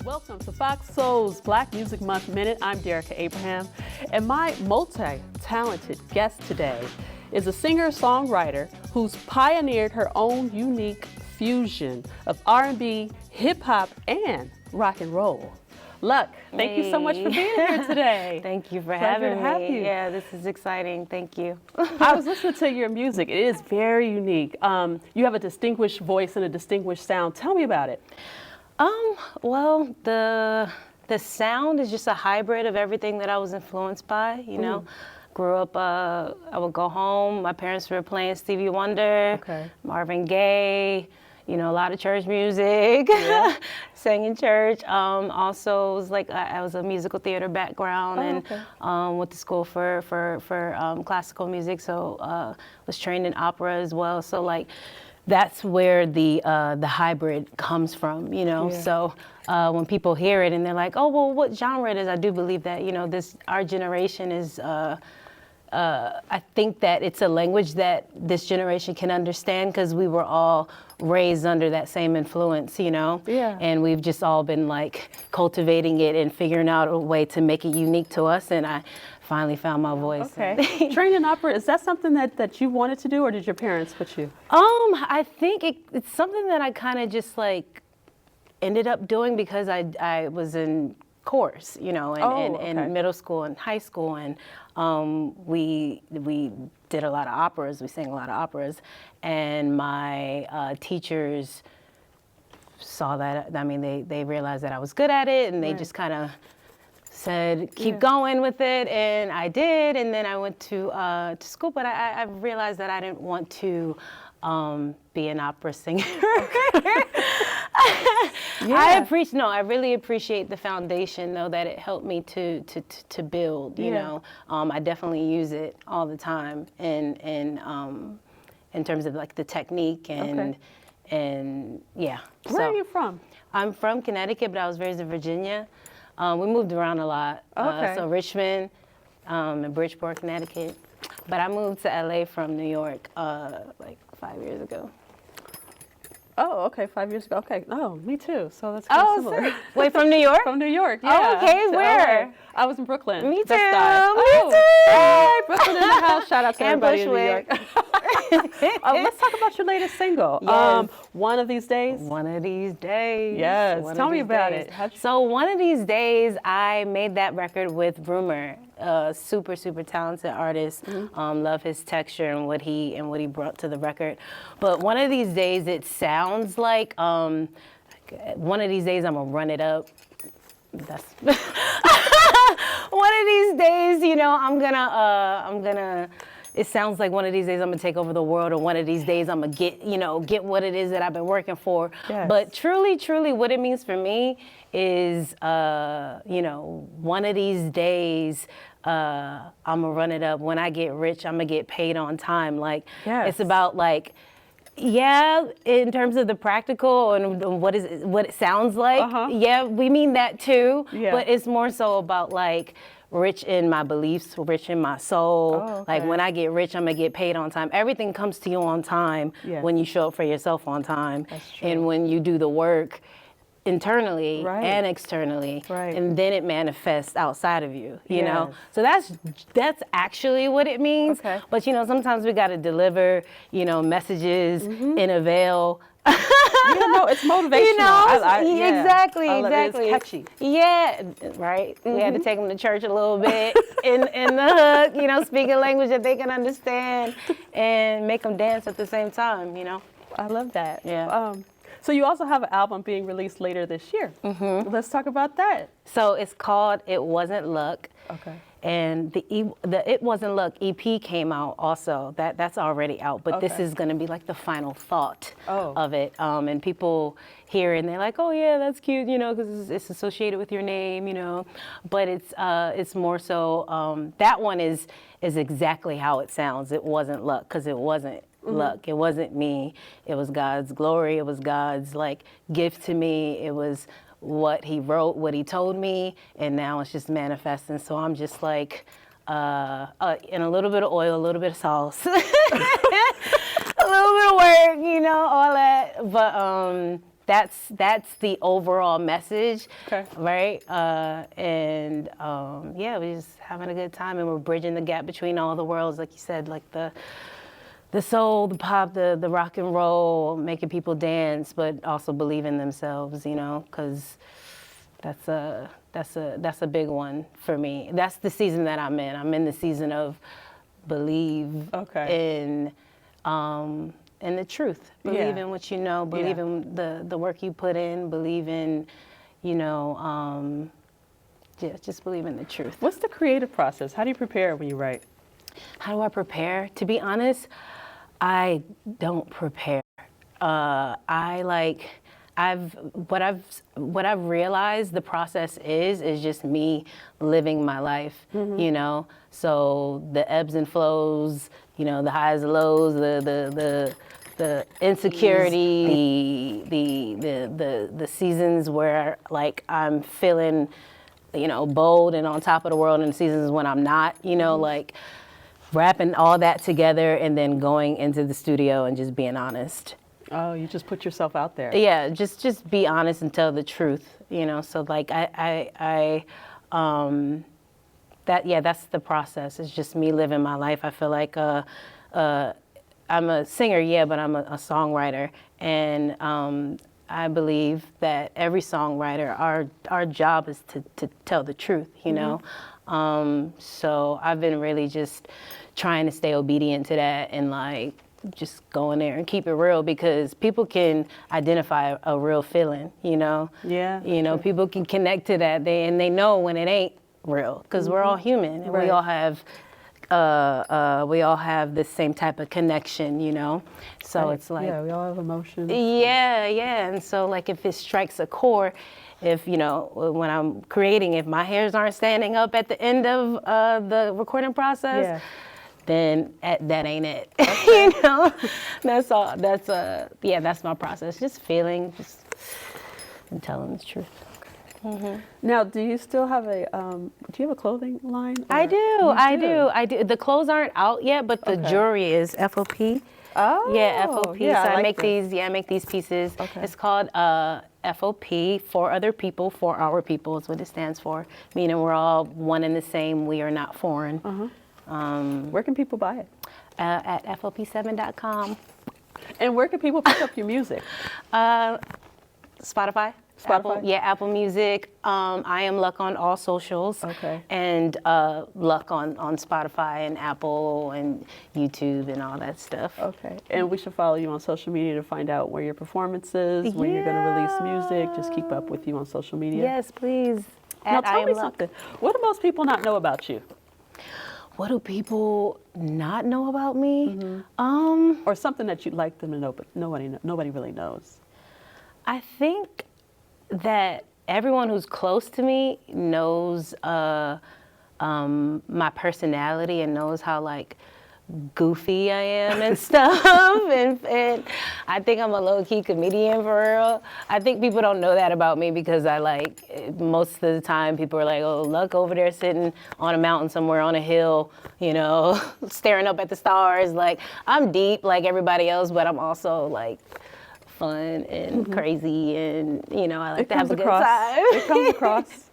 Welcome to Fox Soul's Black Music Month Minute. I'm Derica Abraham, and my multi-talented guest today is a singer-songwriter who's pioneered her own unique fusion of R&B, hip-hop, and rock and roll. Luck, thank you so much for being here today. Thank you for Pleasure having to have me. you. Yeah, this is exciting. Thank you. I was listening to your music. It is very unique. You have a distinguished voice and a distinguished sound. Tell me about it. Well, the sound is just a hybrid of everything that I was influenced by, you know. Grew up, I would go home, my parents were playing Stevie Wonder, Marvin Gaye, you know, a lot of church music, sang in church. Also, was like I was a musical theater background and went to school for classical music, so was trained in opera as well. So like, that's where the hybrid comes from, you know. So when people hear it and they're like, oh, well, what genre it is, I do believe that, you know, our generation is, I think that it's a language that this generation can understand because we were all raised under that same influence, you know. And we've just all been like cultivating it and figuring out a way to make it unique to us. And I finally found my voice. Trained in opera, is that something that you wanted to do, or did your parents put you? I think it's something that I kind of just like ended up doing because I was in chorus, you know, in middle school and high school, and we did a lot of operas. We sang a lot of operas, and my teachers saw that. I mean, they realized that I was good at it, and they just kind of said, keep going with it, and I did, and then I went to school, but I realized that I didn't want to be an opera singer. I really appreciate the foundation, though, that it helped me to build, you know. I definitely use it all the time in terms of like the technique and yeah. Where are you from? I'm from Connecticut, but I was raised in Virginia. We moved around a lot. So Richmond and Bridgeport, Connecticut. But I moved to LA from New York like 5 years ago. Oh, okay, 5 years ago. Okay, oh, me too. So that's kind of similar. Wait, from New York? From New York, yeah. Oh, okay, where? LA. I was in Brooklyn. Me too. Me too. Hey, Brooklyn in the house. Shout out to everybody in New York. Let's talk about your latest single. Yes. One of These Days. One of These Days. Yes. Tell me about it. So One of These Days, I made that record with Rumor, a super talented artist. Love his texture and what he brought to the record. But One of These Days, it sounds like one of these days I'm gonna run it up. That's one of these days, you know, I'm gonna. It sounds like one of these days I'm gonna take over the world, or one of these days I'm gonna get what it is that I've been working for. But truly, what it means for me is, you know, one of these days I'm gonna run it up. When I get rich, I'm gonna get paid on time. Like, it's about like, in terms of the practical and what it sounds like. Yeah, we mean that too. But it's more so about like rich in my beliefs, rich in my soul. Like when I get rich, I'm gonna get paid on time. Everything comes to you on time when you show up for yourself on time. And when you do the work internally and externally, and then it manifests outside of you, you know? So that's actually what it means. But you know, sometimes we gotta deliver, you know, messages in a veil. It's motivational. You know, exactly. It's catchy. Yeah, right. We had to take them to church a little bit in the hook, you know, speak a language that they can understand and make them dance at the same time, you know. I love that. Yeah. So you also have an album being released later this year. Let's talk about that. So it's called It Wasn't Luck. Okay. And the It Wasn't Luck EP came out also. That's already out, but this is going to be like the final thought of it. And people hear it and they're like, oh yeah, that's cute, you know, because it's associated with your name, you know. But it's more so, that one is exactly how it sounds. It wasn't luck, because it wasn't luck. It wasn't me. It was God's glory. It was God's like gift to me. It was what he wrote, what he told me, and now it's just manifesting. So I'm just like, in a little bit of oil, a little bit of sauce, a little bit of work, you know, all that. But that's the overall message, Okay. right? Yeah, we're just having a good time, and we're bridging the gap between all the worlds, like you said, like the soul, the pop, the rock and roll, making people dance, but also believe in themselves, you know, because that's a big one for me. That's the season that I'm in. I'm in the season of believe in the truth. Believe in what you know. Believe in the work you put in. Believe in, you know, just believe in the truth. What's the creative process? How do you prepare when you write? How do I prepare? To be honest, I don't prepare. What I've realized the process is just me living my life, you know. So the ebbs and flows, you know, the highs and lows, the insecurity, the seasons where like I'm feeling, you know, bold and on top of the world, and the seasons when I'm not, you know, like wrapping all that together and then going into the studio and just being honest. Oh, you just put yourself out there. Yeah, just be honest and tell the truth, you know. So like that's the process. It's just me living my life. I feel like I'm a singer, yeah, but I'm a songwriter, and I believe that every songwriter, our job is to tell the truth, you know. So I've been really just trying to stay obedient to that and like just go in there and keep it real, because people can identify a real feeling, you know. Yeah. You know, people can connect to that, they know when it ain't real, because we're all human and we all have the same type of connection, you know. So it's like, yeah, we all have emotions. Yeah, and so like if it strikes a chord, if, you know, when I'm creating, if my hairs aren't standing up at the end of the recording process, then that ain't it. You know, that's all. That's my process. Just feeling, and telling the truth. Now, do you still have do you have a clothing line? I do. The clothes aren't out yet, but the jewelry is FOP. Oh, yeah, FOP. Yeah, so I make these. Yeah, I make these pieces. Okay. It's called FOP, for other people, for our people is what it stands for. Meaning we're all one and the same. We are not foreign. Where can people buy it? At FOP7.com. And where can people pick up your music? Spotify. Spotify? Apple Music. I am Luck on all socials. Okay. And Luck on Spotify and Apple and YouTube and all that stuff. Okay. And we should follow you on social media to find out where your performance is, when you're going to release music. Just keep up with you on social media. Yes, please. Now tell me something. What do most people not know about you? What do people not know about me? Or something that you'd like them to know, but nobody really knows. I think that everyone who's close to me knows my personality and knows how like goofy I am and stuff. and I think I'm a low-key comedian for real. I think people don't know that about me because I like, most of the time people are like, oh, Luck over there sitting on a mountain somewhere on a hill, you know, staring up at the stars. Like, I'm deep like everybody else, but I'm also like fun and crazy, and you know, I like to have a good time. It comes across.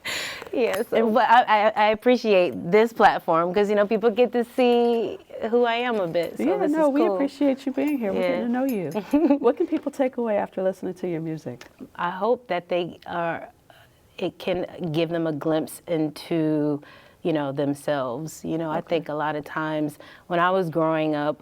Yes, but I appreciate this platform because, you know, people get to see who I am a bit. So Yeah, this no, is we cool. appreciate you being here. We're getting to know you. What can people take away after listening to your music? I hope that it can give them a glimpse into, you know, themselves. You know, I think a lot of times when I was growing up,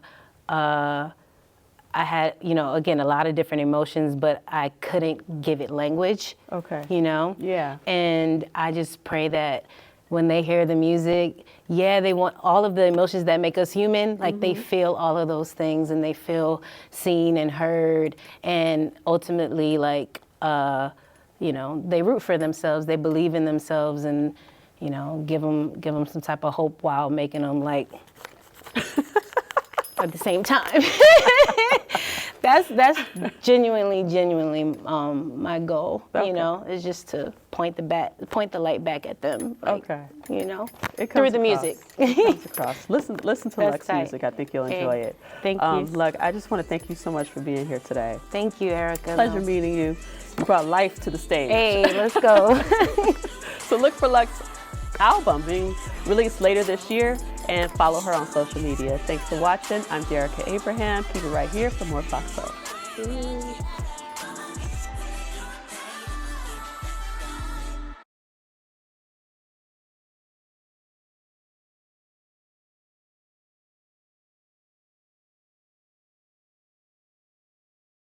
I had, you know, again, a lot of different emotions, but I couldn't give it language. Okay. You know? Yeah. And I just pray that when they hear the music, they want all of the emotions that make us human, like they feel all of those things and they feel seen and heard, and ultimately, like, you know, they root for themselves, they believe in themselves, and, you know, give them some type of hope while making them like, at the same time. that's genuinely my goal. Okay. You know, is just to point the light back at them. Like, Okay. You know, It through comes the across. music. It comes across. Listen to That's Lux's tight. music. I think you'll enjoy it. Thank you. Lux, I just want to thank you so much for being here today. Thank you, Erica. Pleasure meeting you. You brought life to the stage. Hey, let's go. So look for Lux's album being released later this year and follow her on social media. Thanks for watching. I'm Derica Abraham. Keep it right here for more Fox Soul.